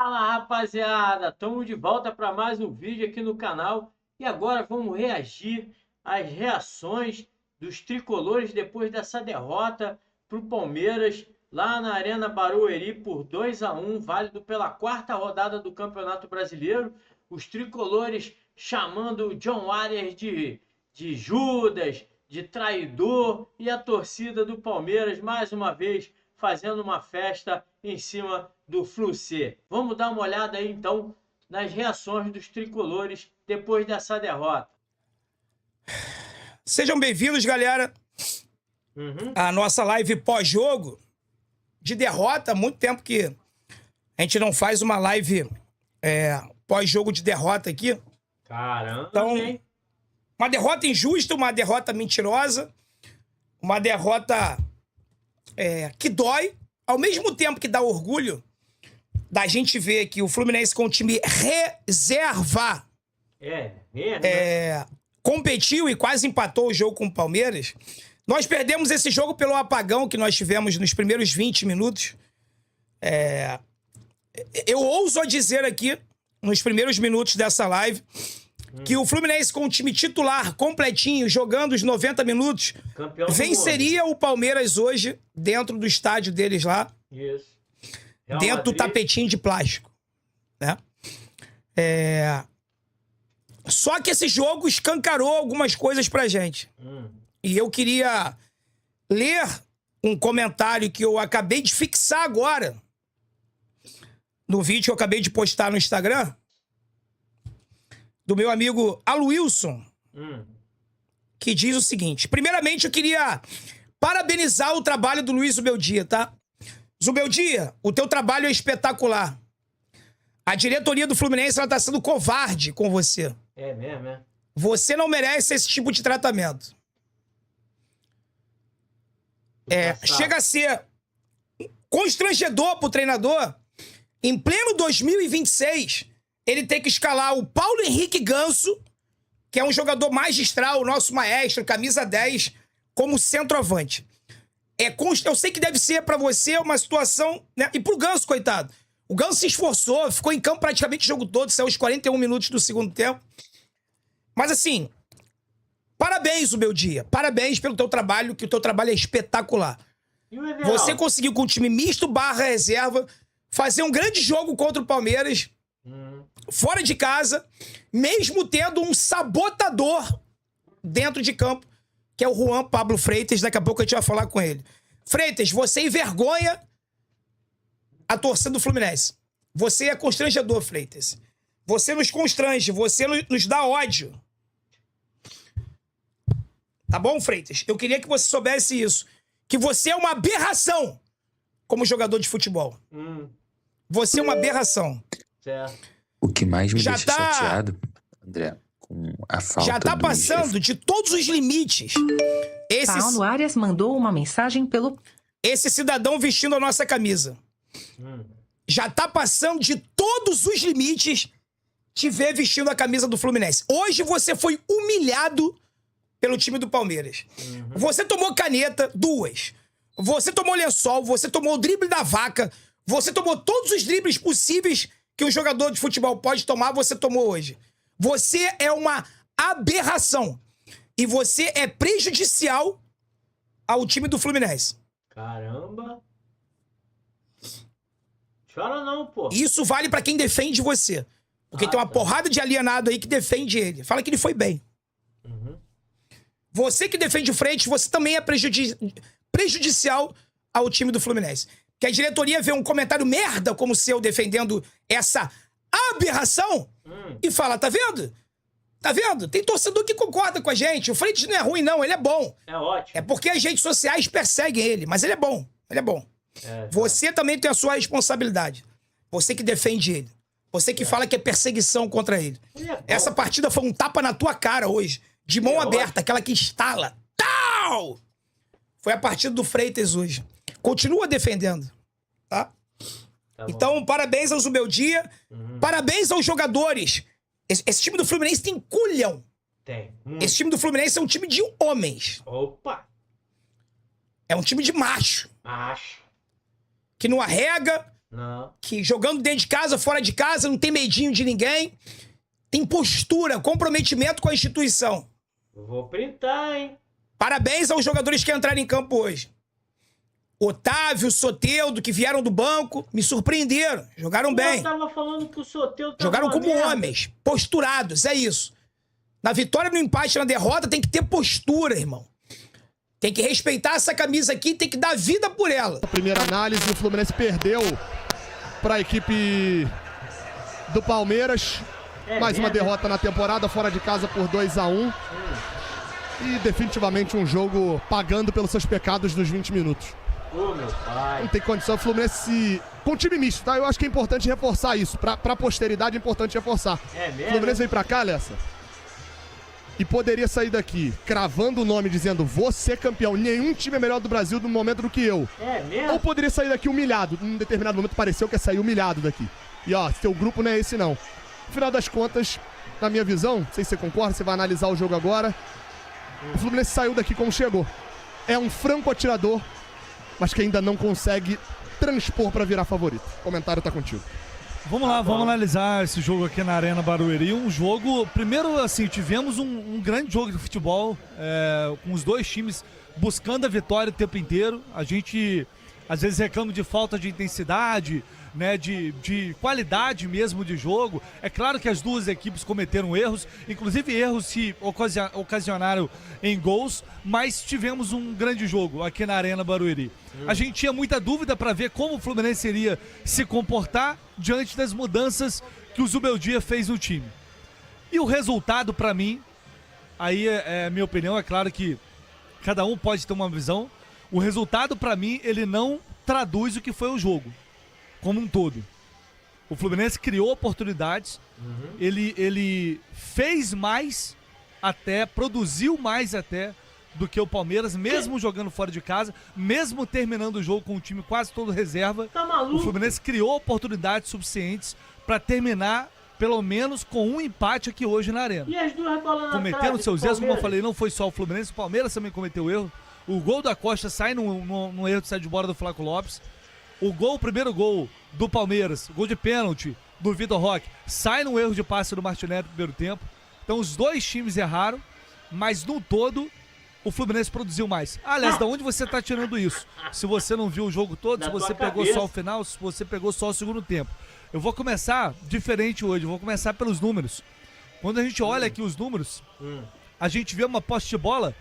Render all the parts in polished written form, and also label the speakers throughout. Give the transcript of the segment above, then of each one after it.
Speaker 1: Fala rapaziada, estamos de volta para mais um vídeo aqui no canal e agora vamos reagir às reações dos tricolores depois dessa derrota para o Palmeiras lá na Arena Barueri por 2-1, válido pela quarta rodada do Campeonato Brasileiro. Os tricolores chamando o John Arias de Judas, de traidor, e a torcida do Palmeiras mais uma vez fazendo uma festa em cima do Flu-C. Vamos dar uma olhada aí então nas reações dos tricolores depois dessa derrota.
Speaker 2: Sejam bem-vindos, galera, à nossa live pós-jogo de derrota. Há muito tempo que a gente não faz uma live pós-jogo de derrota aqui.
Speaker 1: Caramba,
Speaker 2: então,
Speaker 1: hein?
Speaker 2: Uma derrota injusta, uma derrota mentirosa, uma derrota que dói, ao mesmo tempo que dá orgulho da gente ver que o Fluminense com o time reserva competiu e quase empatou o jogo com o Palmeiras. Nós perdemos esse jogo pelo apagão que nós tivemos nos primeiros 20 minutos. Eu ouso dizer aqui, nos primeiros minutos dessa live, que o Fluminense com o time titular completinho, jogando os 90 minutos, venceria o Palmeiras hoje dentro do estádio deles lá.
Speaker 1: Isso.
Speaker 2: Dentro do tapetinho de plástico, né? Só que esse jogo escancarou algumas coisas pra gente. E eu queria ler um comentário que eu acabei de fixar agora no vídeo que eu acabei de postar no Instagram, do meu amigo Aloilson, que diz o seguinte: primeiramente eu queria parabenizar o trabalho do Luiz Zubeldia, tá? Zubeldia, o teu trabalho é espetacular. A diretoria do Fluminense, ela tá sendo covarde com você.
Speaker 1: É mesmo, é?
Speaker 2: Você não merece esse tipo de tratamento. Chega a ser constrangedor pro treinador, em pleno 2026, ele ter que escalar o Paulo Henrique Ganso, que é um jogador magistral, o nosso maestro, camisa 10, como centroavante. Eu sei que deve ser pra você uma situação, né? E pro Ganso, coitado. O Ganso se esforçou, ficou em campo praticamente o jogo todo, saiu os 41 minutos do segundo tempo. Mas assim, parabéns, o meu dia. Parabéns pelo teu trabalho, que o teu trabalho é espetacular. Você conseguiu com o time misto barra reserva fazer um grande jogo contra o Palmeiras, fora de casa, mesmo tendo um sabotador dentro de campo, que é o Juan Pablo Freitas. Daqui a pouco a gente vai falar com ele. Freitas, você envergonha a torcida do Fluminense. Você é constrangedor, Freitas. Você nos constrange, você nos dá ódio. Tá bom, Freitas? Eu queria que você soubesse isso. Que você é uma aberração como jogador de futebol. Você é uma aberração.
Speaker 1: Certo.
Speaker 3: O que mais me deixa chateado, André, com a falta
Speaker 2: já tá passando de todos os limites.
Speaker 4: Paulo Arias mandou uma mensagem pelo...
Speaker 2: Esse cidadão vestindo a nossa camisa. Já tá passando de todos os limites te ver vestindo a camisa do Fluminense. Hoje você foi humilhado pelo time do Palmeiras. Você tomou caneta, 2. Você tomou lençol, você tomou o drible da vaca, você tomou todos os dribles possíveis que um jogador de futebol pode tomar, você tomou hoje. Você é uma aberração. E você é prejudicial ao time do Fluminense.
Speaker 1: Caramba. Chora não, pô.
Speaker 2: Isso vale pra quem defende você. Porque tem uma porrada de alienado aí que defende ele. Fala que ele foi bem. Você que defende o Freitas, você também é prejudicial ao time do Fluminense. Que a diretoria vê um comentário merda como o seu defendendo essa aberração e fala, tá vendo? Tá vendo? Tem torcedor que concorda com a gente. O Freitas não é ruim, não. Ele é bom.
Speaker 1: É ótimo.
Speaker 2: É porque as redes sociais perseguem ele. Mas ele é bom. Ele é bom. Você também tem a sua responsabilidade. Você que defende ele. Você que fala que é perseguição contra ele. Essa partida foi um tapa na tua cara hoje. De mão aberta, aquela que estala. Tal! Foi a partida do Freitas hoje. Continua defendendo. Tá? Então, parabéns ao Zubeldia. Parabéns aos jogadores. Esse time do Fluminense tem culhão.
Speaker 1: Tem.
Speaker 2: Esse time do Fluminense é um time de homens.
Speaker 1: Opa!
Speaker 2: É um time de macho.
Speaker 1: Macho.
Speaker 2: Que não arrega,
Speaker 1: Não.
Speaker 2: Que jogando dentro de casa, fora de casa, não tem medinho de ninguém. Tem postura, comprometimento com a instituição.
Speaker 1: Eu vou printar, hein?
Speaker 2: Parabéns aos jogadores que entraram em campo hoje. Otávio, Soteldo, que vieram do banco, me surpreenderam. Jogaram bem.
Speaker 1: Eu tava falando que o Soteldo tava
Speaker 2: Jogaram
Speaker 1: uma
Speaker 2: como
Speaker 1: merda.
Speaker 2: homens, posturados, é isso. Na vitória, no empate, na derrota, tem que ter postura, irmão. Tem que respeitar essa camisa aqui, tem que dar vida por ela.
Speaker 5: A primeira análise, o Fluminense perdeu para a equipe do Palmeiras. Mais uma derrota na temporada, fora de casa por 2-1. E definitivamente um jogo pagando pelos seus pecados dos 20 minutos.
Speaker 1: Ô, meu pai.
Speaker 5: Não tem condição, o Fluminense com time misto, tá? Eu acho que é importante reforçar isso. Pra posteridade é importante reforçar.
Speaker 1: É mesmo?
Speaker 5: O Fluminense vem pra cá, Lessa, e poderia sair daqui cravando o nome, dizendo vou ser campeão. Nenhum time é melhor do Brasil no momento do que eu.
Speaker 1: É mesmo?
Speaker 5: Ou poderia sair daqui humilhado. Num determinado momento pareceu que ia sair humilhado daqui. E ó, seu grupo não é esse não. No final das contas, na minha visão, não sei se você concorda, você vai analisar o jogo agora. O Fluminense saiu daqui como chegou. É um franco atirador, mas que ainda não consegue transpor para virar favorito. O comentário tá contigo.
Speaker 6: Vamos lá, vamos analisar esse jogo aqui na Arena Barueri. Um jogo, primeiro assim, tivemos um grande jogo de futebol, com os dois times buscando a vitória o tempo inteiro. A gente às vezes reclama de falta de intensidade, né, de qualidade mesmo de jogo. É claro que as duas equipes cometeram erros, inclusive erros se ocasionaram em gols, mas tivemos um grande jogo aqui na Arena Barueri. A gente tinha muita dúvida para ver como o Fluminense iria se comportar diante das mudanças que o Zubeldia fez no time. E o resultado, para mim, aí é minha opinião, é claro que cada um pode ter uma visão. O resultado, para mim, ele não traduz o que foi o jogo como um todo. O Fluminense criou oportunidades, ele fez mais até, produziu mais até do que o Palmeiras, mesmo jogando fora de casa, mesmo terminando o jogo com o time quase todo reserva.
Speaker 1: Tá maluco?
Speaker 6: O Fluminense criou oportunidades suficientes para terminar pelo menos com um empate aqui hoje na Arena.
Speaker 1: E as duas bolas na
Speaker 6: Cometeram
Speaker 1: trave
Speaker 6: seus
Speaker 1: do
Speaker 6: erros, como eu
Speaker 1: Palmeiras?
Speaker 6: falei, não foi só o Fluminense, o Palmeiras também cometeu erro. O gol da Costa sai num erro de saída de bola do Flávio Lopes. O primeiro gol do Palmeiras, gol de pênalti do Vitor Roque, sai num erro de passe do Martinelli no primeiro tempo. Então os dois times erraram, mas no todo o Fluminense produziu mais. Aliás, da onde você está tirando isso? Se você não viu o jogo todo,
Speaker 1: Da
Speaker 6: se você
Speaker 1: tua
Speaker 6: pegou
Speaker 1: cabeça.
Speaker 6: só o final, se você pegou só o segundo tempo. Eu vou começar diferente hoje, eu vou começar pelos números. Quando a gente olha aqui os números, a gente vê uma posse de bola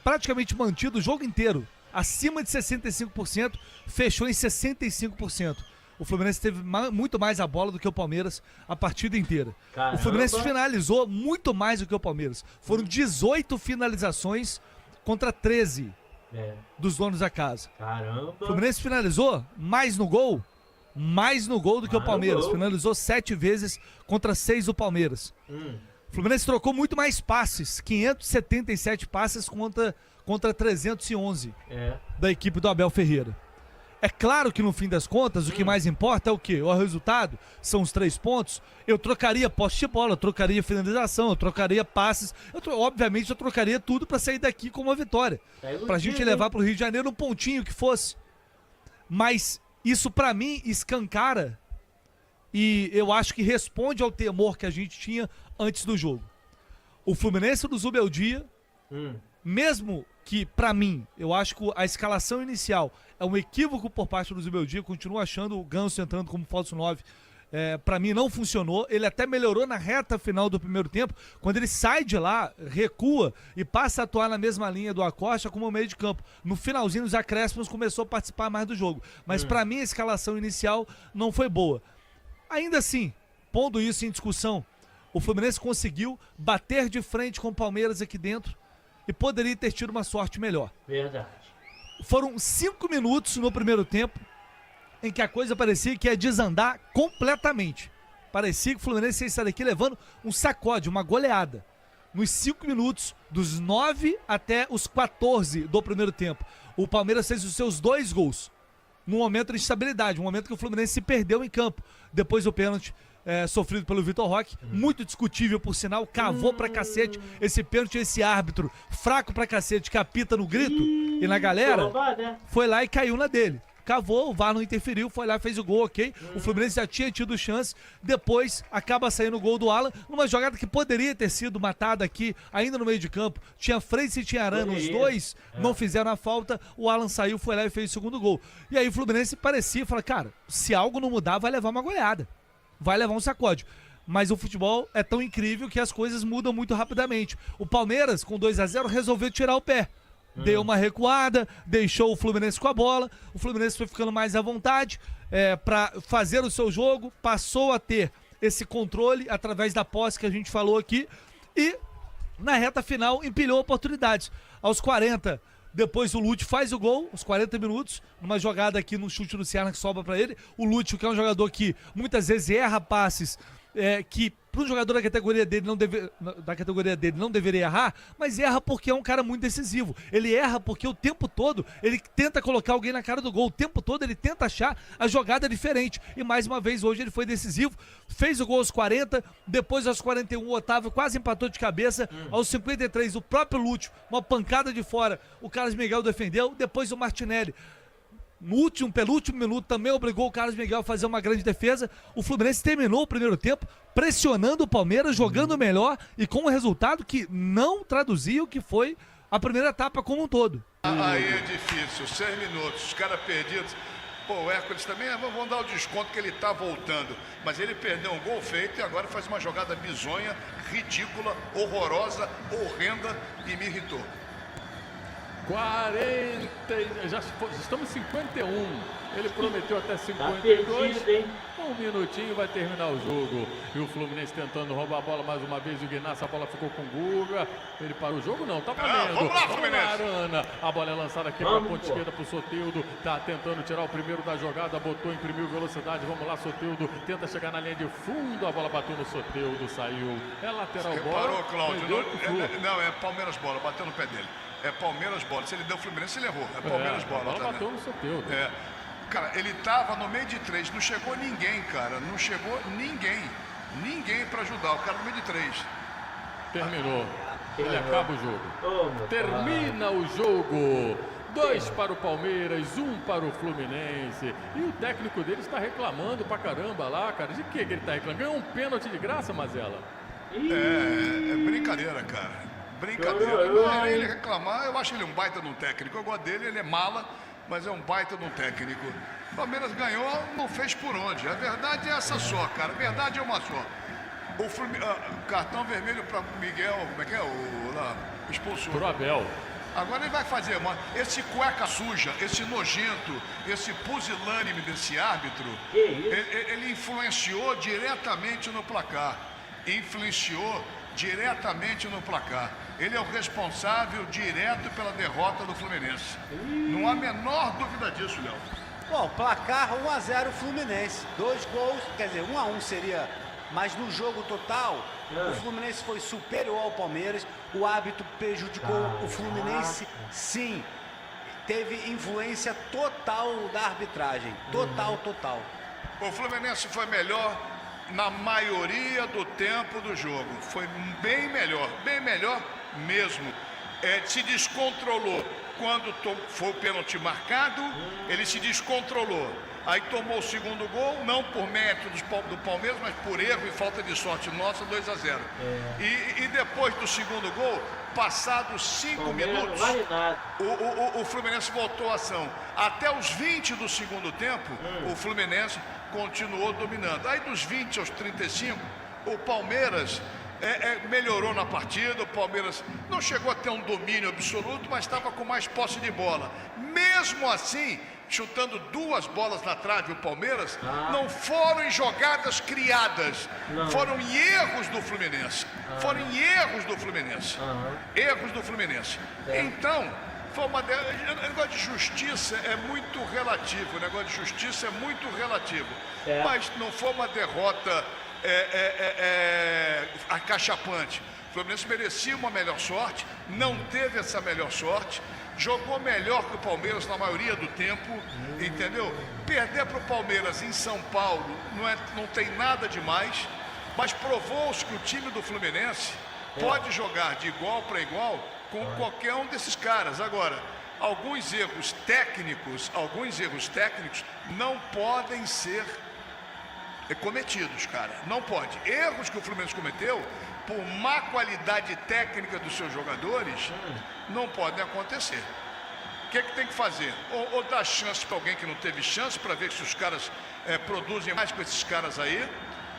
Speaker 6: praticamente mantida o jogo inteiro. Acima de 65%, fechou em 65%. O Fluminense teve muito mais a bola do que o Palmeiras a partida inteira.
Speaker 1: Caramba.
Speaker 6: O Fluminense finalizou muito mais do que o Palmeiras. Foram 18 finalizações contra 13 dos donos da casa.
Speaker 1: Caramba.
Speaker 6: O Fluminense finalizou mais no gol do que o
Speaker 1: Mais no
Speaker 6: Palmeiras.
Speaker 1: gol.
Speaker 6: Finalizou 7 vezes contra 6 do Palmeiras. O Fluminense trocou muito mais passes, 577 passes contra 311 da equipe do Abel Ferreira. É claro que no fim das contas o que mais importa é o quê? O resultado, são os 3 pontos. Eu trocaria posse de bola, eu trocaria finalização, eu trocaria passes, obviamente eu trocaria tudo para sair daqui com uma vitória. Pra gente levar pro Rio de Janeiro um pontinho que fosse. Mas isso pra mim escancara e eu acho que responde ao temor que a gente tinha antes do jogo. O Fluminense do Zubeldia, mesmo que, pra mim, eu acho que a escalação inicial é um equívoco por parte do Zubeldia, eu continuo achando o Ganso entrando como falso 9, pra mim não funcionou. Ele até melhorou na reta final do primeiro tempo, quando ele sai de lá, recua e passa a atuar na mesma linha do Acosta como meio de campo. No finalzinho, os acréscimos começou a participar mais do jogo. Mas pra mim a escalação inicial não foi boa. Ainda assim, pondo isso em discussão, o Fluminense conseguiu bater de frente com o Palmeiras aqui dentro e poderia ter tido uma sorte melhor.
Speaker 1: Verdade.
Speaker 6: Foram 5 minutos no primeiro tempo em que a coisa parecia que ia desandar completamente. Parecia que o Fluminense ia estar aqui levando um sacode, uma goleada. Nos 5 minutos, dos 9 até os 14 do primeiro tempo, o Palmeiras fez os seus 2 gols. Num momento de estabilidade, um momento que o Fluminense se perdeu em campo. Depois do pênalti sofrido pelo Vitor Roque, muito discutível por sinal, cavou pra cacete esse pênalti, esse árbitro fraco pra cacete que apita no grito e na galera, foi lá e caiu na dele. cavou, o VAR não interferiu, foi lá e fez o gol, ok. O Fluminense já tinha tido chance, depois acaba saindo o gol do Alan, numa jogada que poderia ter sido matada aqui, ainda no meio de campo. Tinha Freitas e tinha Arana, os dois não fizeram a falta, o Alan saiu, foi lá e fez o segundo gol. E aí o Fluminense parecia, falar, cara, se algo não mudar, vai levar uma goleada, vai levar um sacode. Mas o futebol é tão incrível que as coisas mudam muito rapidamente. O Palmeiras, com 2-0, resolveu tirar o pé. Deu uma recuada, deixou o Fluminense com a bola. O Fluminense foi ficando mais à vontade para fazer o seu jogo. Passou a ter esse controle através da posse que a gente falou aqui. E na reta final empilhou oportunidades. Aos 40, depois o Lúcio faz o gol, aos 40 minutos, numa jogada aqui no chute do Ceará que sobra para ele. O Lúcio, que é um jogador que muitas vezes erra passes, que para um jogador da categoria dele não deveria errar, mas erra porque é um cara muito decisivo. Ele erra porque o tempo todo ele tenta colocar alguém na cara do gol, o tempo todo ele tenta achar a jogada diferente. E mais uma vez hoje ele foi decisivo, fez o gol aos 40, depois aos 41 o Otávio quase empatou de cabeça, aos 53 o próprio Lúcio, uma pancada de fora, o Carlos Miguel defendeu, depois o Martinelli no penúltimo minuto também obrigou o Carlos Miguel a fazer uma grande defesa. O Fluminense terminou o primeiro tempo pressionando o Palmeiras, jogando melhor e com um resultado que não traduzia o que foi a primeira etapa como um todo.
Speaker 7: Aí é difícil, 6 minutos, os caras perdidos. Pô, o Hércules também, vamos dar o desconto que ele tá voltando. Mas ele perdeu um gol feito e agora faz uma jogada bizonha, ridícula, horrorosa, horrenda e me irritou.
Speaker 8: 40, já estamos em 51. Ele prometeu até 52.
Speaker 1: Tá perdido, hein?
Speaker 8: Um minutinho vai terminar o jogo. E o Fluminense tentando roubar a bola mais uma vez. O Guinasso, a bola ficou com o Guga. Ele parou o jogo? Não, tá valendo.
Speaker 7: Vamos lá, Fluminense.
Speaker 8: Arana. A bola é lançada aqui para a ponta esquerda pro Soteldo. Tá tentando tirar o primeiro da jogada. Botou, imprimiu velocidade. Vamos lá, Soteldo. Tenta chegar na linha de fundo. A bola bateu no Soteldo. Saiu. É lateral bola.
Speaker 7: Parou, Cláudio. Não, é Palmeiras bola. Bateu no pé dele. É Palmeiras bola. Se ele deu Fluminense, ele errou. É Palmeiras bola.
Speaker 8: A bola bateu no Soteldo.
Speaker 7: Cara, ele tava no meio de 3, não chegou ninguém, cara. Não chegou ninguém. Ninguém pra ajudar. O cara no meio de 3.
Speaker 8: Terminou. Ele acaba o jogo. Termina o jogo. 2 para o Palmeiras, 1 para o Fluminense. E o técnico dele está reclamando pra caramba lá, cara. De que ele tá reclamando? Ganhou um pênalti de graça, Mazela?
Speaker 7: É brincadeira, cara. Brincadeira. Não, ele reclamar, eu acho ele um baita de um técnico. Eu gosto dele, ele é mala, mas é um baita de um técnico. O Palmeiras ganhou, não fez por onde. A verdade é essa só, cara. A verdade é uma só. O cartão vermelho para Miguel, como é que é? O expulsou.
Speaker 8: Pro Abel.
Speaker 7: Agora ele vai fazer, mano. Esse cueca suja, esse nojento, esse pusilânime desse árbitro, ele influenciou diretamente no placar. Influenciou diretamente no placar. Ele é o responsável direto pela derrota do Fluminense. Não há a menor dúvida disso, Léo.
Speaker 9: Bom, placar 1-0 Fluminense. 2 gols, quer dizer, 1-1 seria. Mas no jogo total, o Fluminense foi superior ao Palmeiras. O árbitro prejudicou o Fluminense, sim. Teve influência total da arbitragem. Total.
Speaker 7: O Fluminense foi melhor na maioria do tempo do jogo. Foi bem melhor mesmo. Se descontrolou. Quando foi o pênalti marcado, ele se descontrolou. Aí tomou o segundo gol, não por mérito do Palmeiras, mas por erro e falta de sorte nossa, 2-0. E depois do segundo gol, passados 5 minutos, o Fluminense voltou a ação. Até os 20 do segundo tempo, o Fluminense continuou dominando. Aí dos 20 aos 35, o Palmeiras melhorou na partida. O Palmeiras não chegou a ter um domínio absoluto, mas estava com mais posse de bola. Mesmo assim, chutando 2 bolas na trave, o Palmeiras, não foram em jogadas criadas, foram em erros do Fluminense. Erros do Fluminense. Então, foi uma. O negócio de justiça é muito relativo. Mas não foi uma derrota acachapante. O Fluminense merecia uma melhor sorte, não teve essa melhor sorte, jogou melhor que o Palmeiras na maioria do tempo, entendeu? Perder para o Palmeiras em São Paulo não tem nada demais, mas provou-se que o time do Fluminense pode jogar de igual para igual com qualquer um desses caras. Agora, alguns erros técnicos não podem ser cometidos, cara. Não pode. Erros que o Fluminense cometeu, por má qualidade técnica dos seus jogadores, não podem acontecer. O que tem que fazer? Ou dar chance para alguém que não teve chance, para ver se os caras produzem mais com esses caras aí,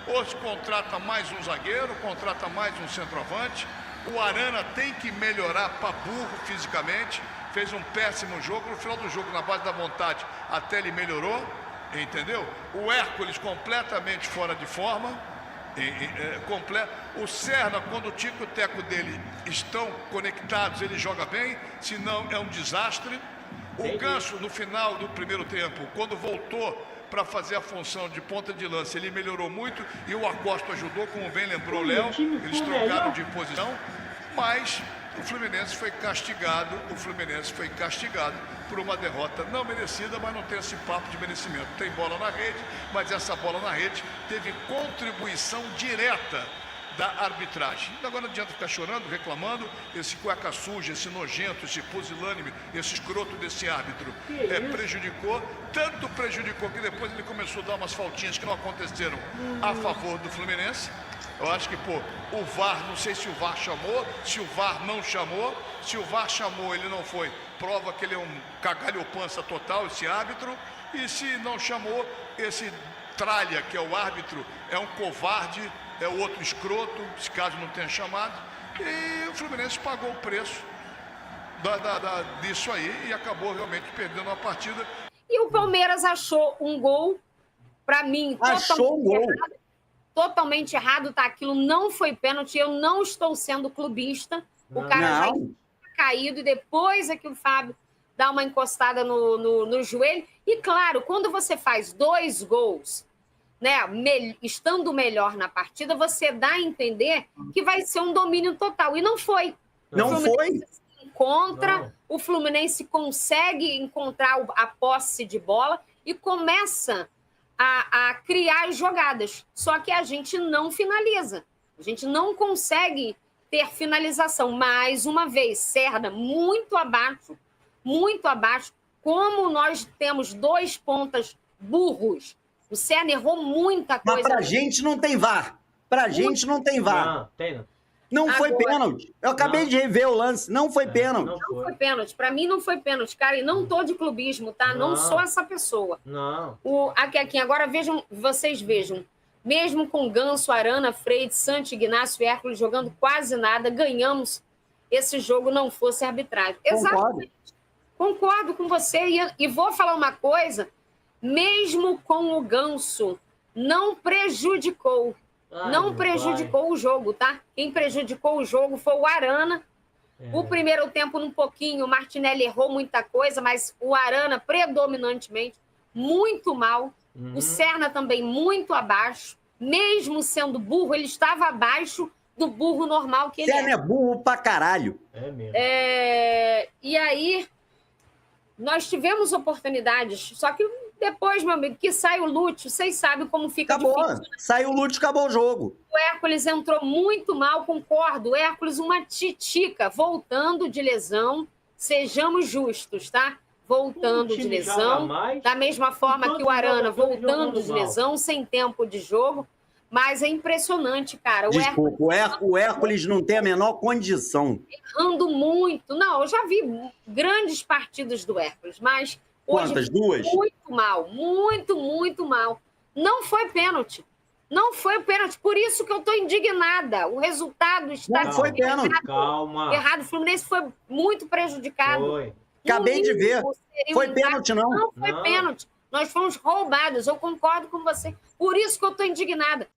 Speaker 7: ou se contrata mais um zagueiro, contrata mais um centroavante. O Arana tem que melhorar para burro fisicamente, fez um péssimo jogo, no final do jogo, na base da vontade, até ele melhorou, entendeu? O Hércules completamente fora de forma, o Serna, quando o Tico e o Teco dele estão conectados, ele joga bem, senão é um desastre. O Ganso, no final do primeiro tempo, quando voltou para fazer a função de ponta de lança, ele melhorou muito e o Acosta ajudou, como bem lembrou o Léo, eles trocaram de posição, mas o Fluminense foi castigado por uma derrota não merecida, mas não tem esse papo de merecimento. Tem bola na rede, mas essa bola na rede teve contribuição direta da arbitragem. Agora não adianta ficar chorando, reclamando, esse cueca suja, esse nojento, esse pusilânime, esse escroto desse árbitro tanto prejudicou que depois ele começou a dar umas faltinhas que não aconteceram a favor do Fluminense. Eu acho que, o VAR, não sei se o VAR chamou, se o VAR não chamou, se o VAR chamou, ele não foi, prova que ele é um cagalhopança total, esse árbitro, e se não chamou, esse tralha, que é o árbitro, é um covarde, é o outro escroto, se caso não tenha chamado, e o Fluminense pagou o preço disso aí e acabou realmente perdendo a partida.
Speaker 10: E o Palmeiras achou um gol, para mim, totalmente errado, tá? Aquilo não foi pênalti, eu não estou sendo clubista, o cara já tinha caído e depois é que o Fábio dá uma encostada no joelho. E claro, quando você faz 2 gols, né, estando melhor na partida, você dá a entender que vai ser um domínio total. E não foi.
Speaker 11: Não foi.
Speaker 10: O Fluminense consegue encontrar a posse de bola e começa a criar jogadas. Só que a gente não finaliza. A gente não consegue ter finalização. Mais uma vez, Serna muito abaixo. Como nós temos 2 pontas burros. O Serna errou muita coisa.
Speaker 11: Mas pra gente não tem VAR.
Speaker 1: Não, tem não.
Speaker 11: Não foi pênalti. Eu acabei de rever o lance. Não foi pênalti.
Speaker 10: Não foi pênalti. Pra mim não foi pênalti, cara. E não tô de clubismo, tá? Não sou essa pessoa.
Speaker 1: Não.
Speaker 10: Aqui. Agora vocês vejam. Mesmo com Ganso, Arana, Freire, Santos, Ignacio e Hércules jogando quase nada, ganhamos esse jogo, não fosse arbitragem. Exatamente. Concordo com você. E vou falar uma coisa. Mesmo com o Ganso, não prejudicou. Não prejudicou o jogo, tá? Quem prejudicou o jogo foi o Arana. O primeiro tempo, um pouquinho, o Martinelli errou muita coisa, mas o Arana, predominantemente, muito mal. O Serna também muito abaixo. Mesmo sendo burro, ele estava abaixo do burro normal que ele é.
Speaker 11: Serna é burro pra caralho.
Speaker 1: É mesmo.
Speaker 10: E aí, nós tivemos oportunidades, só que depois, meu amigo, que sai o Lúcio, vocês sabem como fica difícil. Né?
Speaker 11: Saiu o Lúcio, acabou o jogo.
Speaker 10: O Hércules entrou muito mal, concordo. O Hércules, uma titica, voltando de lesão. Sejamos justos, tá? Voltando de lesão. Da mesma forma que o Arana, voltando de lesão, sem tempo de jogo. Mas é impressionante, cara.
Speaker 11: Desculpa, o Hércules não tem a menor condição.
Speaker 10: Errando muito. Não, eu já vi grandes partidas do Hércules, mas...
Speaker 11: Quantas? 2?
Speaker 10: Muito mal. Não foi pênalti. Não foi pênalti. Por isso que eu estou indignada. O resultado está...
Speaker 11: Não foi pênalti.
Speaker 1: Calma.
Speaker 10: Errado. O Fluminense foi muito prejudicado.
Speaker 1: Foi.
Speaker 11: Acabei de ver. Foi pênalti, não?
Speaker 10: Não foi pênalti. Nós fomos roubados. Eu concordo com você. Por isso que eu estou indignada.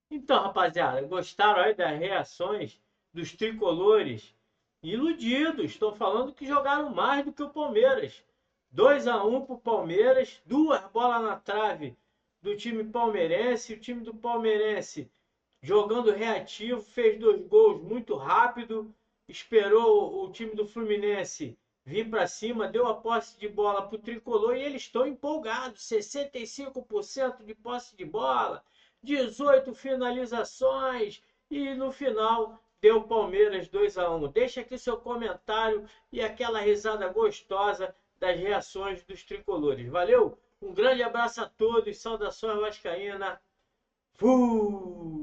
Speaker 1: Então, rapaziada, gostaram aí das reações dos tricolores iludidos? Estão falando que jogaram mais do que o Palmeiras. 2-1 para o Palmeiras, 2 bolas na trave do time palmeirense. O time do palmeirense jogando reativo, fez 2 gols muito rápido, esperou o time do Fluminense vir para cima, deu a posse de bola para o tricolor e eles estão empolgados. 65% de posse de bola, 18 finalizações e no final deu Palmeiras 2-1. Deixa aqui seu comentário e aquela risada gostosa das reações dos tricolores. Valeu? Um grande abraço a todos, saudações vascaína. Fui!